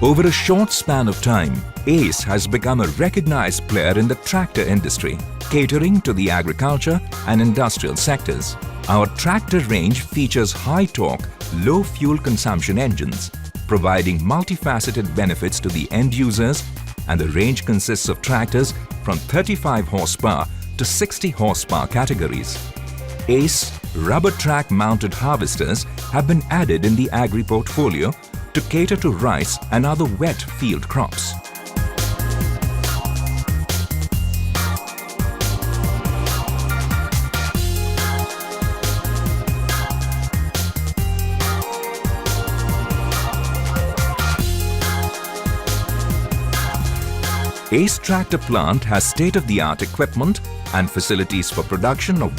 Over a short span of time, ACE has become a recognized player in the tractor industry, catering to the agriculture and industrial sectors. Our tractor range features high torque, low fuel consumption engines, providing multifaceted benefits to the end users, and the range consists of tractors from 35 horsepower to 60 horsepower categories. ACE rubber track mounted harvesters have been added in the agri portfolio to cater to rice and other wet field crops. ACE Tractor Plant has state-of-the-art equipment and facilities for production of